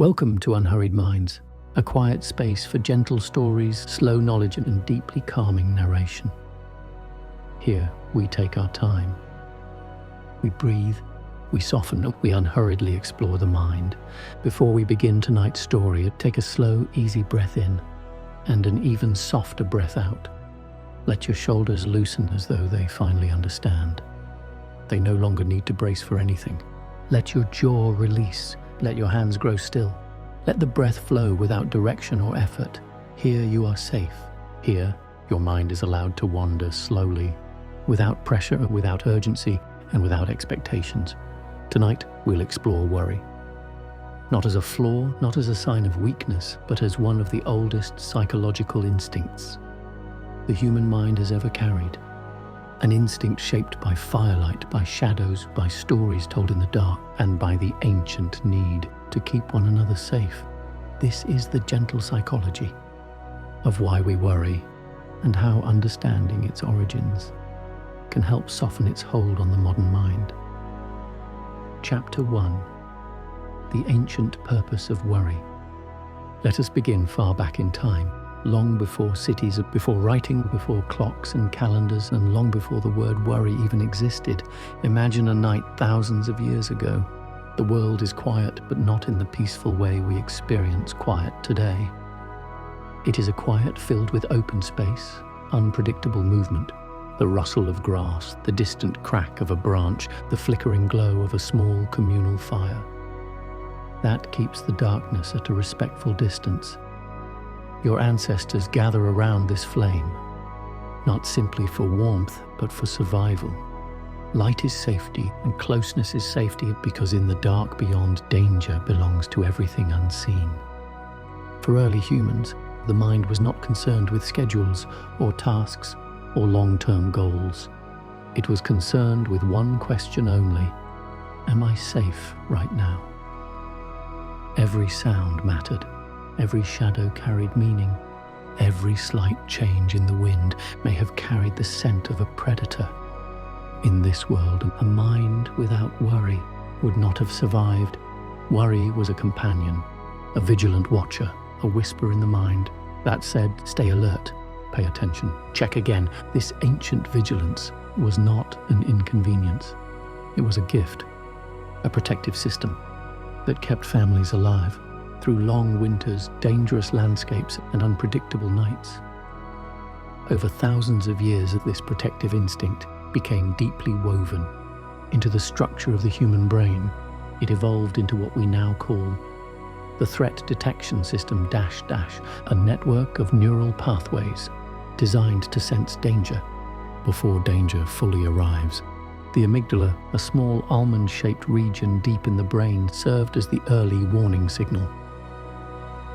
Welcome to Unhurried Minds, a quiet space for gentle stories, slow knowledge, and deeply calming narration. Here, we take our time. We breathe, we soften, we unhurriedly explore the mind. Before we begin tonight's story, take a slow, easy breath in and an even softer breath out. Let your shoulders loosen as though they finally understand. They no longer need to brace for anything. Let your jaw release. Let your hands grow still. Let the breath flow without direction or effort. Here you are safe. Here, your mind is allowed to wander slowly, without pressure, without urgency, and without expectations. Tonight, we'll explore worry. Not as a flaw, not as a sign of weakness, but as one of the oldest psychological instincts the human mind has ever carried. An instinct shaped by firelight, by shadows, by stories told in the dark, and by the ancient need to keep one another safe. This is the gentle psychology of why we worry and how understanding its origins can help soften its hold on the modern mind. Chapter 1: The Ancient Purpose of Worry. Let us begin far back in time. Long before cities, before writing, before clocks and calendars, and long before the word worry even existed. Imagine a night thousands of years ago. The world is quiet, but not in the peaceful way we experience quiet today. It is a quiet filled with open space, unpredictable movement, the rustle of grass, the distant crack of a branch, the flickering glow of a small communal fire. That keeps the darkness at a respectful distance. Your ancestors gather around this flame, not simply for warmth, but for survival. Light is safety, and closeness is safety, because in the dark beyond, danger belongs to everything unseen. For early humans, the mind was not concerned with schedules or tasks or long-term goals. It was concerned with one question only: am I safe right now? Every sound mattered. Every shadow carried meaning. Every slight change in the wind may have carried the scent of a predator. In this world, a mind without worry would not have survived. Worry was a companion, a vigilant watcher, a whisper in the mind that said, stay alert, pay attention, check again. This ancient vigilance was not an inconvenience. It was a gift, a protective system that kept families alive through long winters, dangerous landscapes, and unpredictable nights. Over thousands of years, this protective instinct became deeply woven into the structure of the human brain. It evolved into what we now call the threat detection system -- a network of neural pathways designed to sense danger before danger fully arrives. The amygdala, a small almond-shaped region deep in the brain, served as the early warning signal.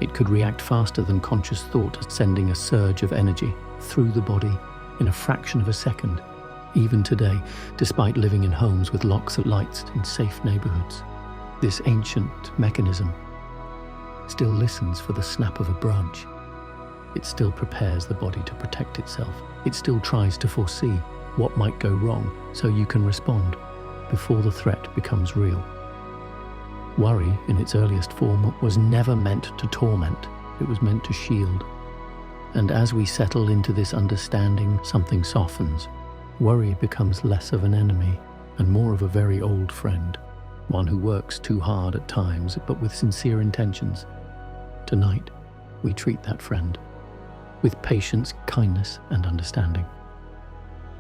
It could react faster than conscious thought, sending a surge of energy through the body in a fraction of a second. Even today, despite living in homes with locks and lights and safe neighborhoods, this ancient mechanism still listens for the snap of a branch. It still prepares the body to protect itself. It still tries to foresee what might go wrong so you can respond before the threat becomes real. Worry, in its earliest form, was never meant to torment. It was meant to shield. And as we settle into this understanding, something softens. Worry becomes less of an enemy and more of a very old friend, one who works too hard at times, but with sincere intentions. Tonight, we treat that friend with patience, kindness, and understanding.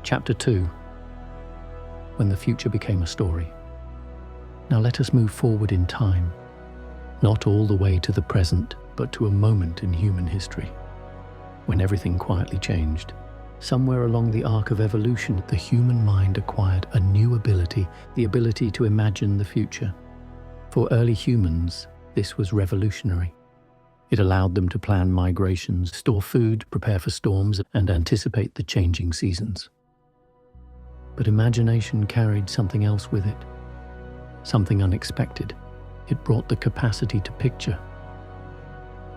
Chapter 2: When the Future Became a Story. Now let us move forward in time, not all the way to the present, but to a moment in human history, when everything quietly changed. Somewhere along the arc of evolution, the human mind acquired a new ability, the ability to imagine the future. For early humans, this was revolutionary. It allowed them to plan migrations, store food, prepare for storms, and anticipate the changing seasons. But imagination carried something else with it. Something unexpected. It brought the capacity to picture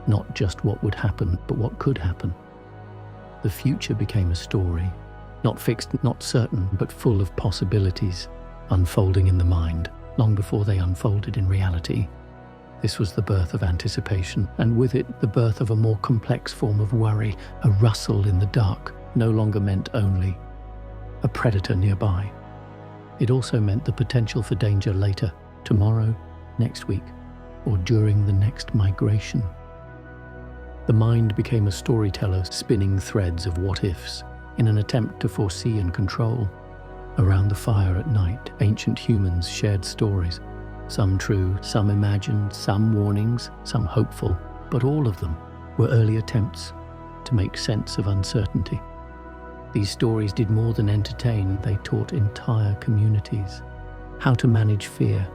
not just what would happen, but what could happen. The future became a story, not fixed, not certain, but full of possibilities, unfolding in the mind long before they unfolded in reality. This was the birth of anticipation, and with it the birth of a more complex form of worry. A rustle in the dark no longer meant only a predator nearby. It also meant the potential for danger later, tomorrow, next week, or during the next migration. The mind became a storyteller, spinning threads of what-ifs in an attempt to foresee and control. Around the fire at night, ancient humans shared stories, some true, some imagined, some warnings, some hopeful, but all of them were early attempts to make sense of uncertainty. These stories did more than entertain, they taught entire communities how to manage fear.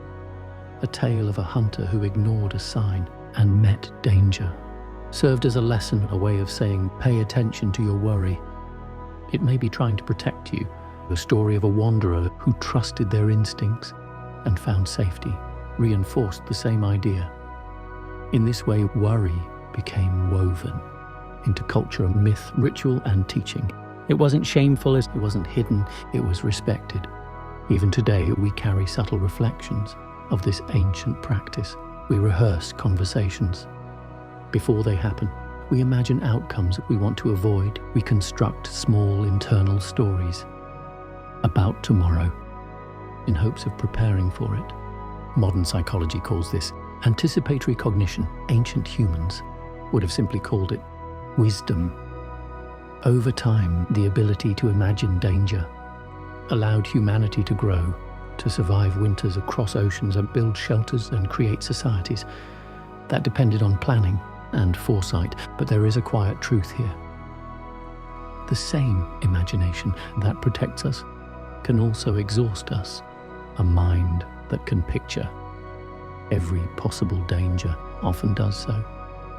A tale of a hunter who ignored a sign and met danger served as a lesson, a way of saying, pay attention to your worry. It may be trying to protect you. The story of a wanderer who trusted their instincts and found safety reinforced the same idea. In this way, worry became woven into culture, myth, ritual, and teaching. It wasn't shameful, it wasn't hidden, it was respected. Even today, we carry subtle reflections of this ancient practice. We rehearse conversations. Before they happen, we imagine outcomes we want to avoid. We construct small internal stories about tomorrow in hopes of preparing for it. Modern psychology calls this anticipatory cognition. Ancient humans would have simply called it wisdom. Over time, the ability to imagine danger allowed humanity to grow, to survive winters across oceans and build shelters and create societies. That depended on planning and foresight, but there is a quiet truth here. The same imagination that protects us can also exhaust us. A mind that can picture every possible danger often does so,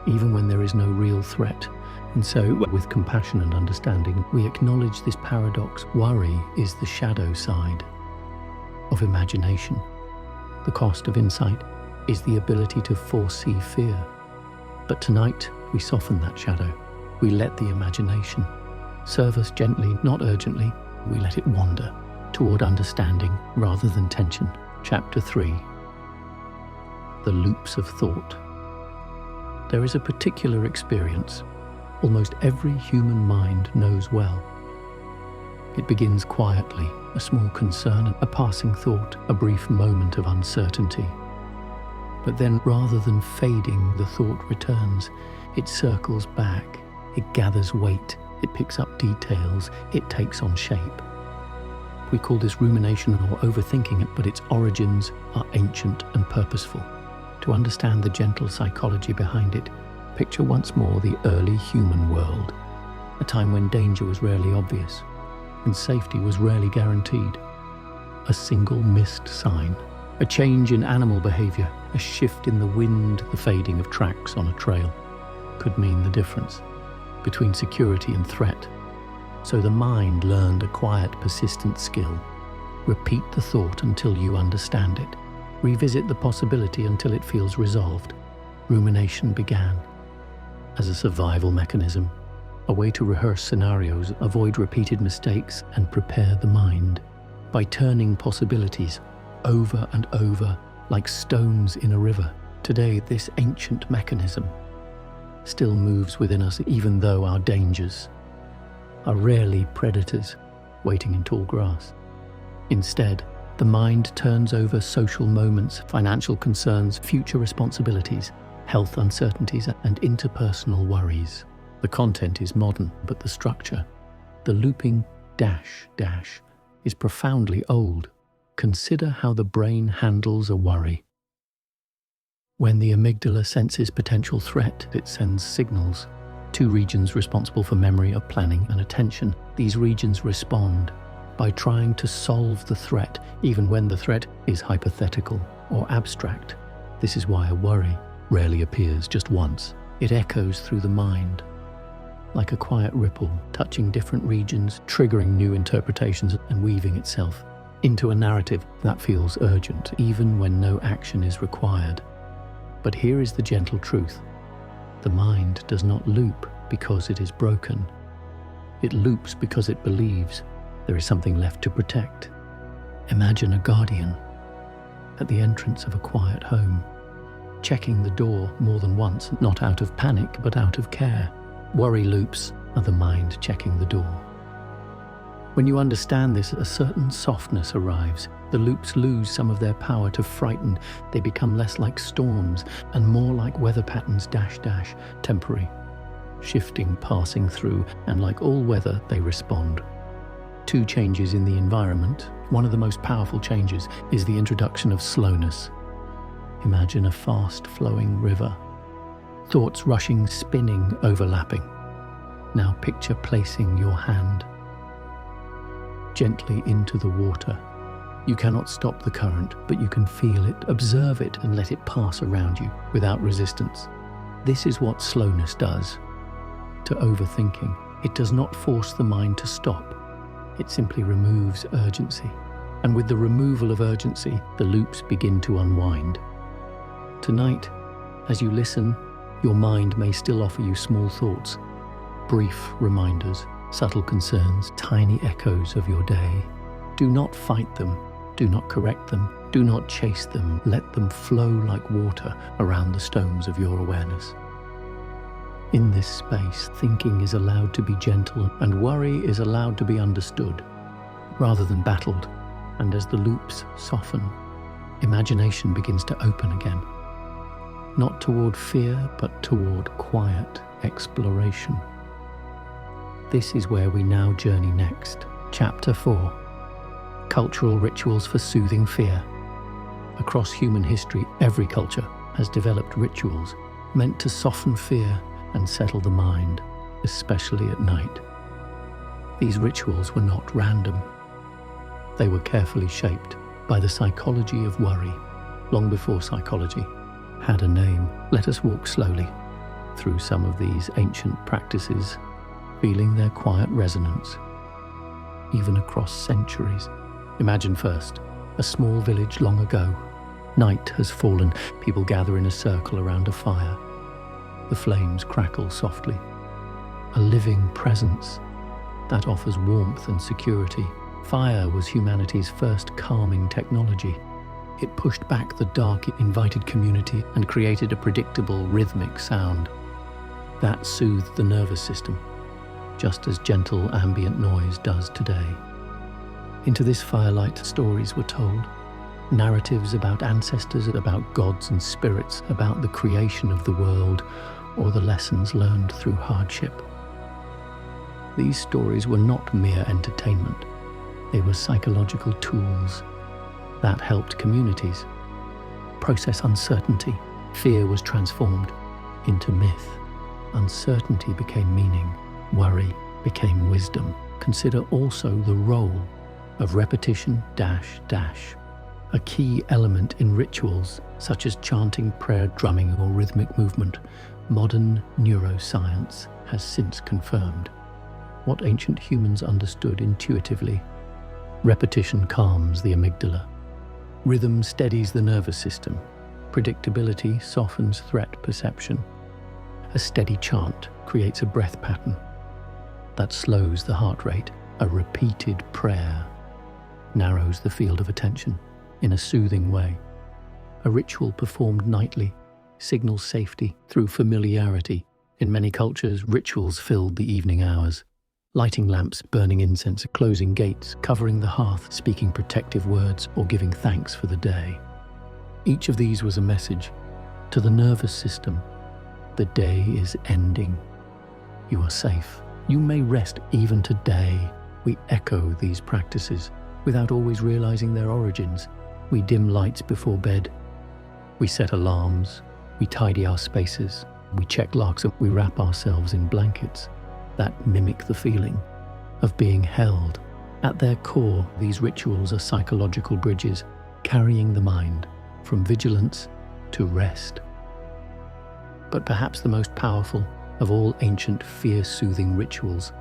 even when there is no real threat. And so, with compassion and understanding, we acknowledge this paradox. Worry is the shadow side of imagination. The cost of insight is the ability to foresee fear. But tonight, we soften that shadow. We let the imagination serve us gently, not urgently. We let it wander toward understanding rather than tension. Chapter 3. The loops of thought. There is a particular experience almost every human mind knows well. It begins quietly, a small concern, a passing thought, a brief moment of uncertainty. But then, rather than fading, the thought returns. It circles back, it gathers weight, it picks up details, it takes on shape. We call this rumination or overthinking, but its origins are ancient and purposeful. To understand the gentle psychology behind it, picture once more the early human world, a time when danger was rarely obvious and safety was rarely guaranteed. A single missed sign, a change in animal behavior, a shift in the wind, the fading of tracks on a trail could mean the difference between security and threat. So the mind learned a quiet, persistent skill. Repeat the thought until you understand it. Revisit the possibility until it feels resolved. Rumination began as a survival mechanism, a way to rehearse scenarios, avoid repeated mistakes, and prepare the mind. By turning possibilities over and over like stones in a river, today this ancient mechanism still moves within us, even though our dangers are rarely predators waiting in tall grass. Instead, the mind turns over social moments, financial concerns, future responsibilities, health uncertainties, and interpersonal worries. The content is modern, but the structure, the looping dash, is profoundly old. Consider how the brain handles a worry. When the amygdala senses potential threat, it sends signals. Two regions responsible for memory of planning and attention. These regions respond by trying to solve the threat, even when the threat is hypothetical or abstract. This is why a worry rarely appears just once. It echoes through the mind, like a quiet ripple, touching different regions, triggering new interpretations, and weaving itself into a narrative that feels urgent, even when no action is required. But here is the gentle truth. The mind does not loop because it is broken. It loops because it believes there is something left to protect. Imagine a guardian at the entrance of a quiet home, checking the door more than once, not out of panic but out of care. Worry loops are the mind checking the door. When you understand this, a certain softness arrives. The loops lose some of their power to frighten. They become less like storms and more like weather patterns, temporary, shifting, passing through, and like all weather, they respond. 2 changes in the environment. One of the most powerful changes is the introduction of slowness. Imagine a fast-flowing river. Thoughts rushing, spinning, overlapping. Now picture placing your hand gently into the water. You cannot stop the current, but you can feel it, observe it, and let it pass around you without resistance. This is what slowness does to overthinking. It does not force the mind to stop. It simply removes urgency. And with the removal of urgency, the loops begin to unwind. Tonight, as you listen, your mind may still offer you small thoughts, brief reminders, subtle concerns, tiny echoes of your day. Do not fight them. Do not correct them. Do not chase them. Let them flow like water around the stones of your awareness. In this space, thinking is allowed to be gentle and worry is allowed to be understood, rather than battled. And as the loops soften, imagination begins to open again. Not toward fear, but toward quiet exploration. This is where we now journey next. Chapter 4. Cultural rituals for soothing fear. Across human history, every culture has developed rituals meant to soften fear and settle the mind, especially at night. These rituals were not random. They were carefully shaped by the psychology of worry, long before psychology had a name. Let us walk slowly through some of these ancient practices, feeling their quiet resonance, even across centuries. Imagine first, a small village long ago. Night has fallen. People gather in a circle around a fire. The flames crackle softly. A living presence that offers warmth and security. Fire was humanity's first calming technology. It pushed back the dark, it invited community and created a predictable, rhythmic sound that soothed the nervous system, just as gentle ambient noise does today. Into this firelight, stories were told. Narratives about ancestors, about gods and spirits, about the creation of the world, or the lessons learned through hardship. These stories were not mere entertainment. They were psychological tools that helped communities process uncertainty. Fear was transformed into myth. Uncertainty became meaning. Worry became wisdom. Consider also the role of repetition a key element in rituals such as chanting, prayer, drumming, or rhythmic movement. Modern neuroscience has since confirmed what ancient humans understood intuitively. Repetition calms the amygdala. Rhythm steadies the nervous system. Predictability softens threat perception. A steady chant creates a breath pattern that slows the heart rate. A repeated prayer narrows the field of attention in a soothing way. A ritual performed nightly signals safety through familiarity. In many cultures, rituals filled the evening hours. Lighting lamps, burning incense, closing gates, covering the hearth, speaking protective words, or giving thanks for the day. Each of these was a message to the nervous system. The day is ending. You are safe. You may rest even today. We echo these practices without always realizing their origins. We dim lights before bed. We set alarms. We tidy our spaces. We check locks and we wrap ourselves in blankets that mimic the feeling of being held. At their core, these rituals are psychological bridges carrying the mind from vigilance to rest. But perhaps the most powerful of all ancient fear-soothing rituals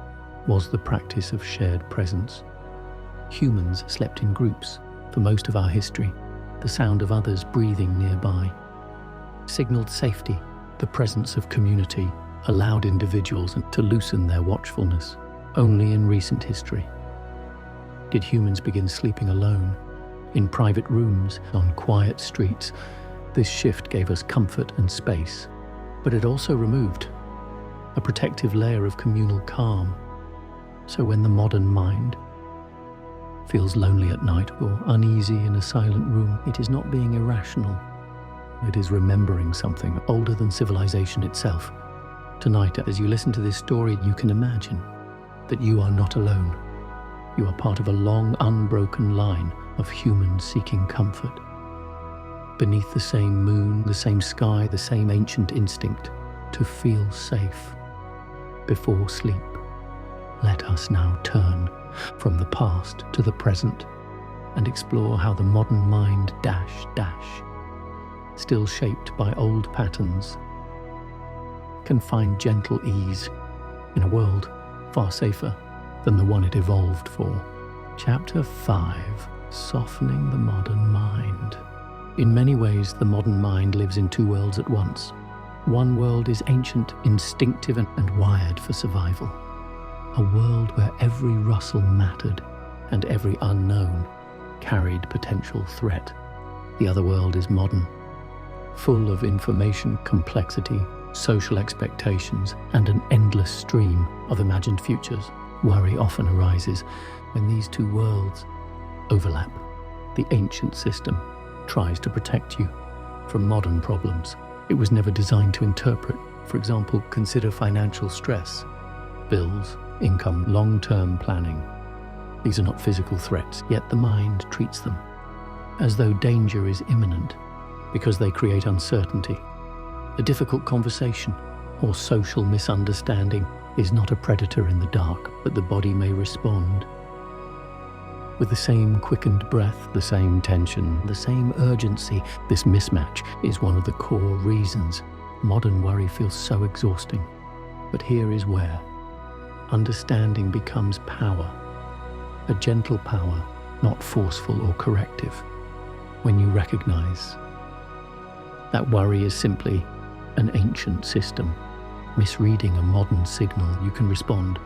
was the practice of shared presence. Humans slept in groups for most of our history. The sound of others breathing nearby signaled safety. The presence of community allowed individuals to loosen their watchfulness. Only in recent history did humans begin sleeping alone, in private rooms, on quiet streets, This shift gave us comfort and space, but it also removed a protective layer of communal calm. So when the modern mind feels lonely at night or uneasy in a silent room, it is not being irrational. It is remembering something older than civilization itself. Tonight, as you listen to this story, you can imagine that you are not alone. You are part of a long, unbroken line of humans seeking comfort. Beneath the same moon, the same sky, the same ancient instinct to feel safe before sleep. Let us now turn from the past to the present and explore how the modern mind still shaped by old patterns, can find gentle ease in a world far safer than the one it evolved for. Chapter 5: Softening the Modern Mind. In many ways, the modern mind lives in two worlds at once. One world is ancient, instinctive, and wired for survival. A world where every rustle mattered and every unknown carried potential threat. The other world is modern, full of information, complexity, social expectations, and an endless stream of imagined futures. Worry often arises when these two worlds overlap. The ancient system tries to protect you from modern problems it was never designed to interpret. For example, consider financial stress, bills, income, long-term planning. These are not physical threats, yet the mind treats them as though danger is imminent because they create uncertainty. A difficult conversation or social misunderstanding is not a predator in the dark, but the body may respond with the same quickened breath, the same tension, the same urgency. This mismatch is one of the core reasons modern worry feels so exhausting. But here is where understanding becomes power, a gentle power, not forceful or corrective. When you recognize that worry is simply an ancient system misreading a modern signal, you can respond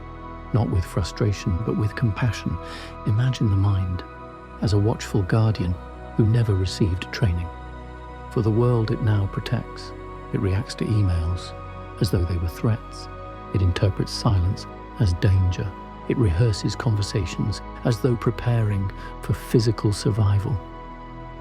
not with frustration, but with compassion. Imagine the mind as a watchful guardian who never received training. For the world it now protects, it reacts to emails as though they were threats. It interprets silence as danger. It rehearses conversations as though preparing for physical survival.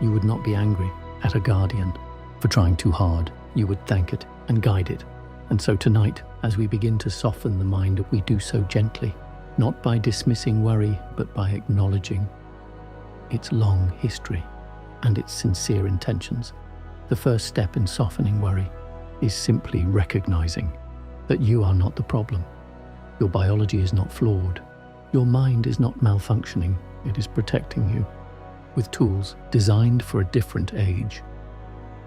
You would not be angry at a guardian for trying too hard. You would thank it and guide it. And so tonight, as we begin to soften the mind, we do so gently, not by dismissing worry, but by acknowledging its long history and its sincere intentions. The first step in softening worry is simply recognizing that you are not the problem. Your biology is not flawed. Your mind is not malfunctioning. It is protecting you with tools designed for a different age.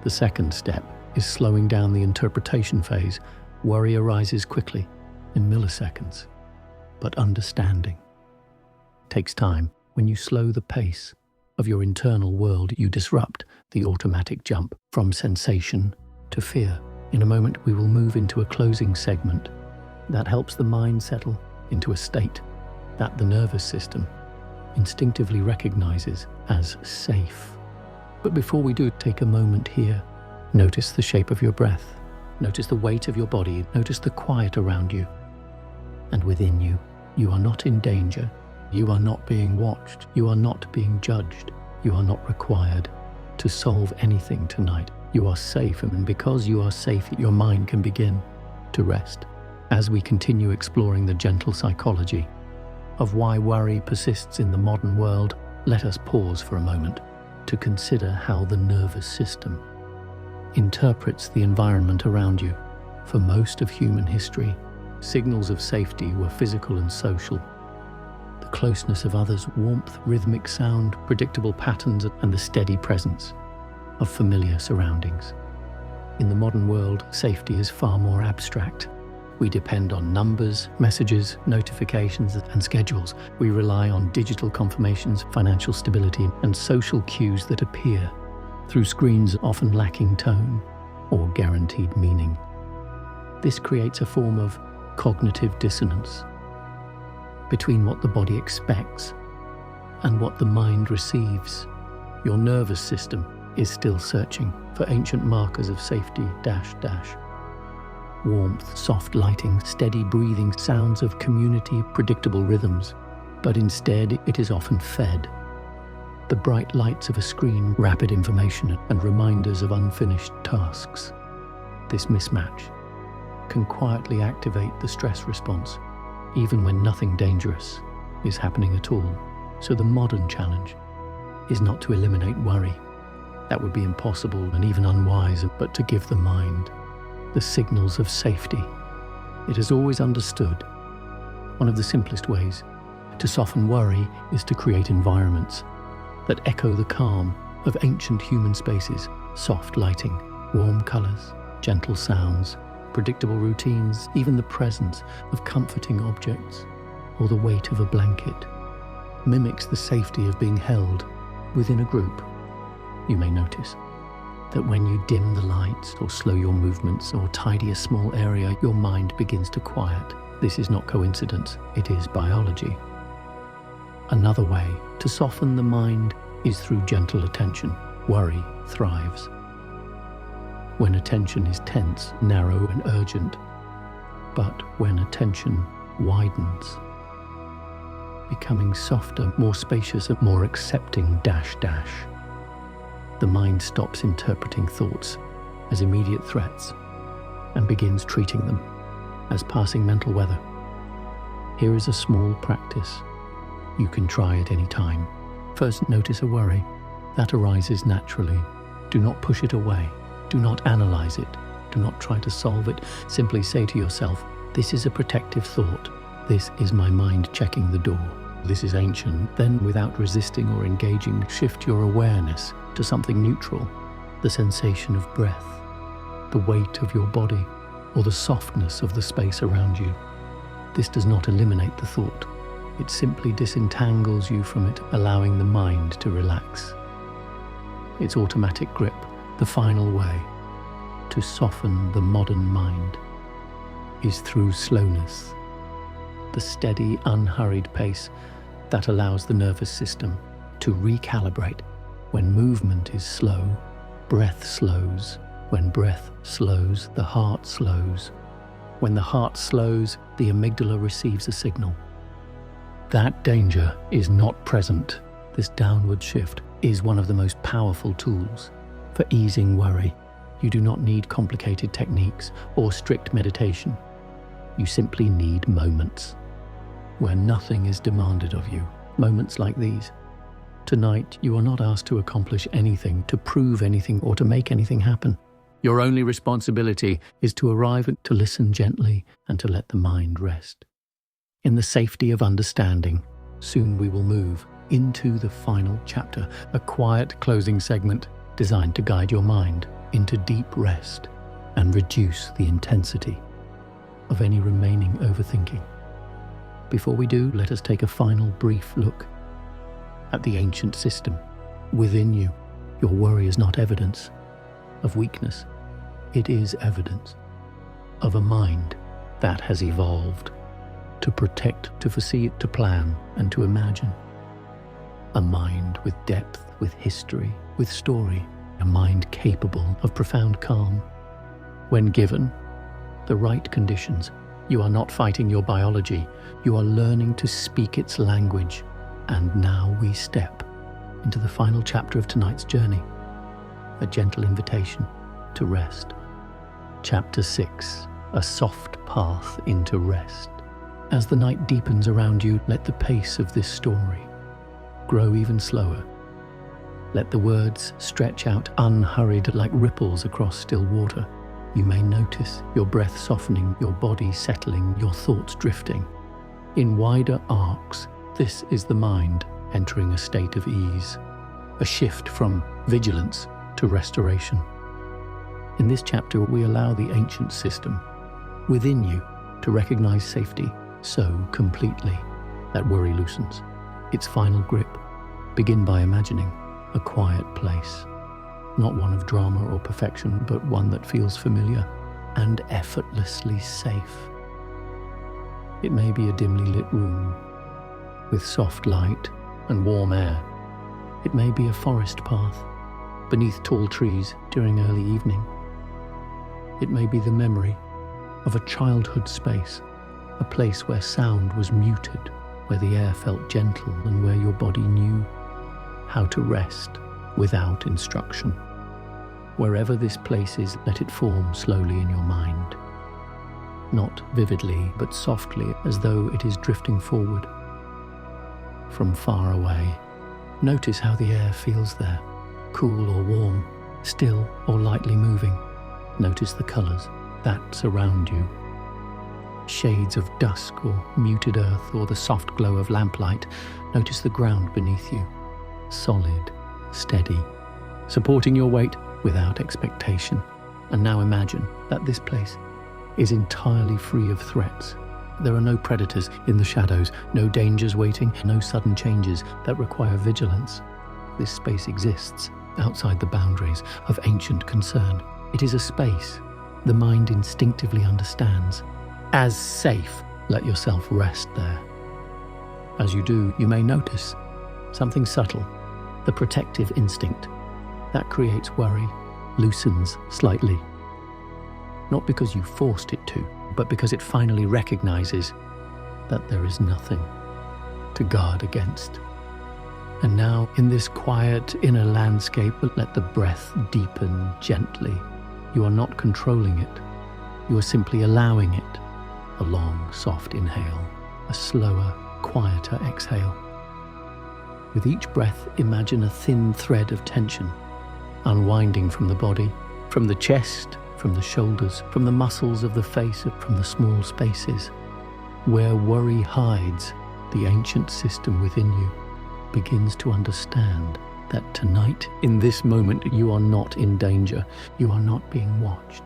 The second step is slowing down the interpretation phase. Worry arises quickly, in milliseconds, but understanding takes time. When you slow the pace of your internal world, you disrupt the automatic jump from sensation to fear. In a moment, we will move into a closing segment that helps the mind settle into a state that the nervous system instinctively recognizes as safe. But before we do, take a moment here. Notice the shape of your breath. Notice the weight of your body. Notice the quiet around you and within you. You are not in danger. You are not being watched. You are not being judged. You are not required to solve anything tonight. You are safe, and because you are safe, your mind can begin to rest. As we continue exploring the gentle psychology of why worry persists in the modern world, let us pause for a moment to consider how the nervous system interprets the environment around you. For most of human history, signals of safety were physical and social. The closeness of others, warmth, rhythmic sound, predictable patterns, and the steady presence of familiar surroundings. In the modern world, safety is far more abstract. We depend on numbers, messages, notifications, and schedules. We rely on digital confirmations, financial stability, and social cues that appear through screens often lacking tone or guaranteed meaning. This creates a form of cognitive dissonance between what the body expects and what the mind receives. Your nervous system is still searching for ancient markers of safety, warmth, soft lighting, steady breathing, sounds of community, predictable rhythms. But instead, it is often fed. The bright lights of a screen, rapid information, and reminders of unfinished tasks. This mismatch can quietly activate the stress response, even when nothing dangerous is happening at all. So the modern challenge is not to eliminate worry. That would be impossible and even unwise, but to give the mind the signals of safety it has always understood. One of the simplest ways to soften worry is to create environments that echo the calm of ancient human spaces. Soft lighting, warm colors, gentle sounds, predictable routines, even the presence of comforting objects or the weight of a blanket mimics the safety of being held within a group. You may notice that when you dim the lights or slow your movements or tidy a small area, your mind begins to quiet. This is not coincidence, it is biology. Another way to soften the mind is through gentle attention. Worry thrives when attention is tense, narrow, and urgent. But when attention widens, becoming softer, more spacious, and more accepting, the mind stops interpreting thoughts as immediate threats and begins treating them as passing mental weather. Here is a small practice you can try at any time. First, notice a worry that arises naturally. Do not push it away. Do not analyze it. Do not try to solve it. Simply say to yourself, this is a protective thought. This is my mind checking the door. This is ancient. Then, without resisting or engaging, shift your awareness to something neutral. The sensation of breath, the weight of your body, or the softness of the space around you. This does not eliminate the thought. It simply disentangles you from it, allowing the mind to relax. Its automatic grip, the final way to soften the modern mind, is through slowness. The steady, unhurried pace that allows the nervous system to recalibrate. When movement is slow, breath slows. When breath slows, the heart slows. When the heart slows, the amygdala receives a signal that danger is not present. This downward shift is one of the most powerful tools for easing worry. You do not need complicated techniques or strict meditation. You simply need moments where nothing is demanded of you. Moments like these. Tonight, you are not asked to accomplish anything, to prove anything, or to make anything happen. Your only responsibility is to arrive and to listen gently and to let the mind rest. In the safety of understanding, soon we will move into the final chapter, a quiet closing segment designed to guide your mind into deep rest and reduce the intensity of any remaining overthinking. Before we do, let us take a final brief look at the ancient system. Within you, your worry is not evidence of weakness. It is evidence of a mind that has evolved to protect, to foresee, to plan, and to imagine. A mind with depth, with history, with story. A mind capable of profound calm. When given the right conditions, you are not fighting your biology. You are learning to speak its language. And now we step into the final chapter of tonight's journey, a gentle invitation to rest. Chapter 6, a soft path into rest. As the night deepens around you, let the pace of this story grow even slower. Let the words stretch out unhurried like ripples across still water. You may notice your breath softening, your body settling, your thoughts drifting. In wider arcs, this is the mind entering a state of ease, a shift from vigilance to restoration. In this chapter, we allow the ancient system within you to recognize safety so completely that worry loosens its final grip. Begin by imagining a quiet place, not one of drama or perfection, but one that feels familiar and effortlessly safe. It may be a dimly lit room with soft light and warm air. It may be a forest path beneath tall trees during early evening. It may be the memory of a childhood space, a place where sound was muted, where the air felt gentle, and where your body knew how to rest without instruction. Wherever this place is, let it form slowly in your mind. Not vividly, but softly, as though it is drifting forward. From far away, notice how the air feels there, cool or warm, still or lightly moving. Notice the colors that surround you. Shades of dusk or muted earth or the soft glow of lamplight. Notice the ground beneath you, solid, steady, supporting your weight without expectation. And now imagine that this place is entirely free of threats. There are no predators in the shadows, no dangers waiting, no sudden changes that require vigilance. This space exists outside the boundaries of ancient concern. It is a space the mind instinctively understands as safe. Let yourself rest there. As you do, you may notice something subtle. The protective instinct that creates worry loosens slightly. Not because you forced it to, but because it finally recognizes that there is nothing to guard against. And now, in this quiet inner landscape, let the breath deepen gently. You are not controlling it. You are simply allowing it. A long, soft inhale, a slower, quieter exhale. With each breath, imagine a thin thread of tension unwinding from the body, from the chest, from the shoulders, from the muscles of the face, from the small spaces. Where worry hides, the ancient system within you begins to understand that tonight, in this moment, you are not in danger. You are not being watched.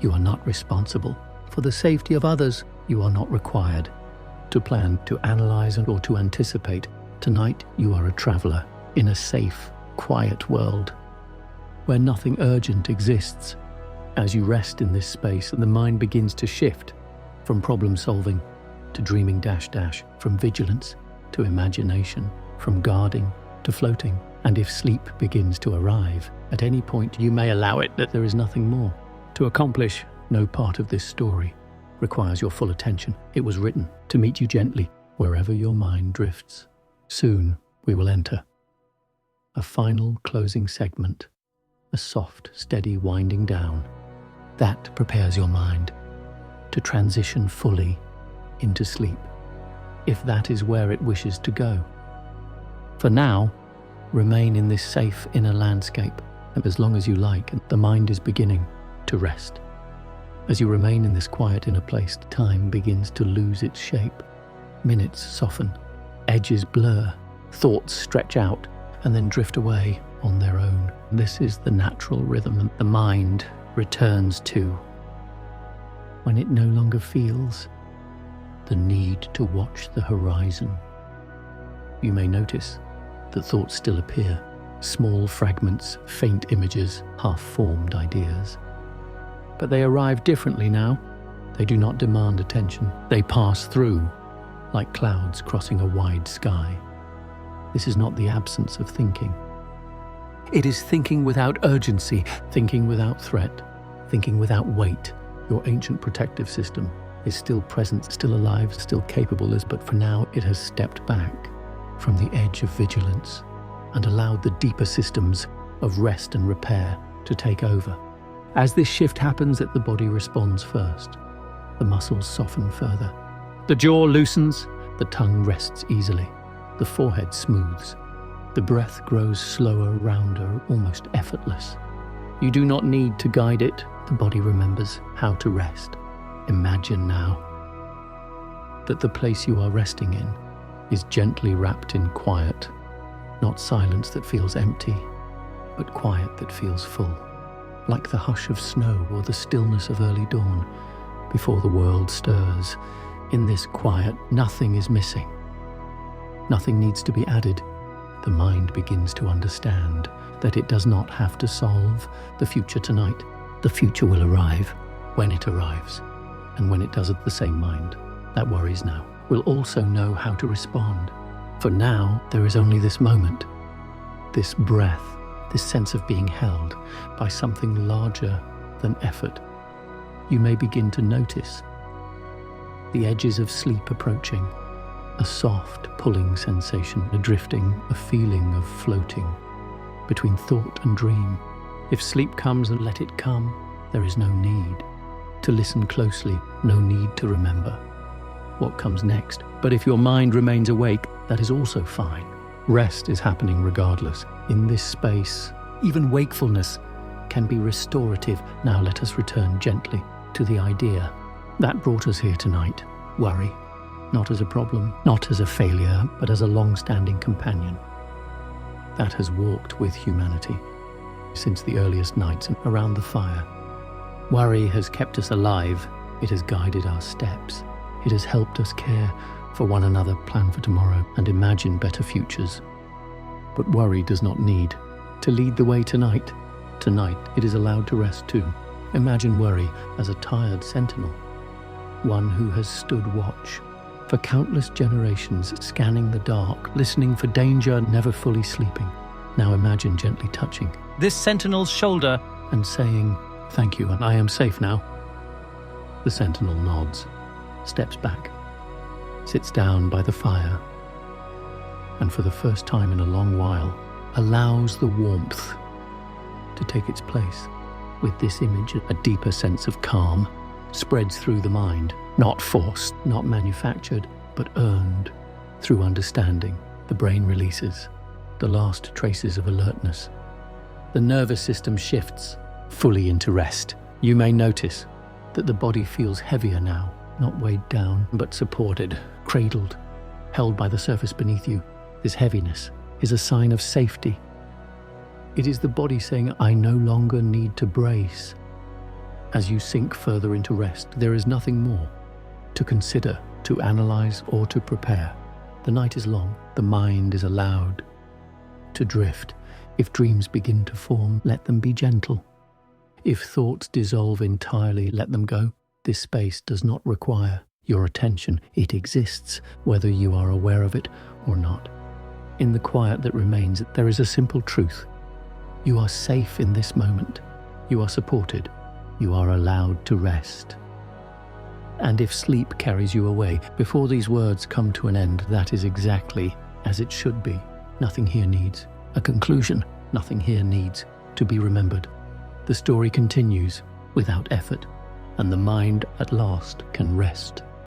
You are not responsible for the safety of others. You are not required to plan, to analyze, or to anticipate. Tonight, you are a traveler in a safe, quiet world where nothing urgent exists. As you rest in this space, the mind begins to shift from problem solving to dreaming from vigilance to imagination, from guarding to floating. And if sleep begins to arrive, at any point you may allow it that there is nothing more to accomplish. No part of this story requires your full attention. It was written to meet you gently wherever your mind drifts. Soon we will enter a final closing segment, a soft, steady winding down that prepares your mind to transition fully into sleep, if that is where it wishes to go. For now, remain in this safe inner landscape as long as you like, and the mind is beginning to rest. As you remain in this quiet inner place, time begins to lose its shape. Minutes soften, edges blur, thoughts stretch out and then drift away on their own. This is the natural rhythm the mind returns to when it no longer feels the need to watch the horizon. You may notice that thoughts still appear, small fragments, faint images, half-formed ideas. But they arrive differently now. They do not demand attention. They pass through like clouds crossing a wide sky. This is not the absence of thinking. It is thinking without urgency, thinking without threat, thinking without weight. Your ancient protective system is still present, still alive, still capable, but for now it has stepped back from the edge of vigilance and allowed the deeper systems of rest and repair to take over. As this shift happens, the body responds first. The muscles soften further. The jaw loosens, the tongue rests easily, the forehead smooths. The breath grows slower, rounder, almost effortless. You do not need to guide it. The body remembers how to rest. Imagine now that the place you are resting in is gently wrapped in quiet, not silence that feels empty, but quiet that feels full, like the hush of snow or the stillness of early dawn before the world stirs. In this quiet, nothing is missing. Nothing needs to be added. The mind begins to understand that it does not have to solve the future tonight. The future will arrive when it arrives, and when it does it, the same mind that worries now will also know how to respond. For now, there is only this moment, this breath, this sense of being held by something larger than effort. You may begin to notice the edges of sleep approaching, a soft pulling sensation, a drifting, a feeling of floating between thought and dream. If sleep comes, and let it come. There is no need to listen closely, no need to remember what comes next. But if your mind remains awake, that is also fine. Rest is happening regardless. In this space, even wakefulness can be restorative. Now let us return gently to the idea that brought us here tonight. Worry, not as a problem, not as a failure, but as a long-standing companion that has walked with humanity since the earliest nights around the fire. Worry has kept us alive. It has guided our steps. It has helped us care for one another, plan for tomorrow, and imagine better futures. But worry does not need to lead the way tonight. Tonight, it is allowed to rest too. Imagine worry as a tired sentinel, one who has stood watch for countless generations, scanning the dark, listening for danger, never fully sleeping. Now imagine gently touching this sentinel's shoulder and saying, "Thank you, and I am safe now." The sentinel nods, steps back, sits down by the fire, and for the first time in a long while, allows the warmth to take its place. With this image, a deeper sense of calm spreads through the mind, not forced, not manufactured, but earned through understanding. The brain releases the last traces of alertness. The nervous system shifts fully into rest. You may notice that the body feels heavier now, not weighed down, but supported, cradled, held by the surface beneath you. This heaviness is a sign of safety. It is the body saying, "I no longer need to brace." As you sink further into rest, there is nothing more to consider, to analyze, or to prepare. The night is long. The mind is allowed to drift. If dreams begin to form, let them be gentle. If thoughts dissolve entirely, let them go. This space does not require your attention. It exists, whether you are aware of it or not. In the quiet that remains, there is a simple truth. You are safe in this moment. You are supported. You are allowed to rest. And if sleep carries you away, before these words come to an end, that is exactly as it should be. Nothing here needs a conclusion. Nothing here needs to be remembered. The story continues without effort, and the mind at last can rest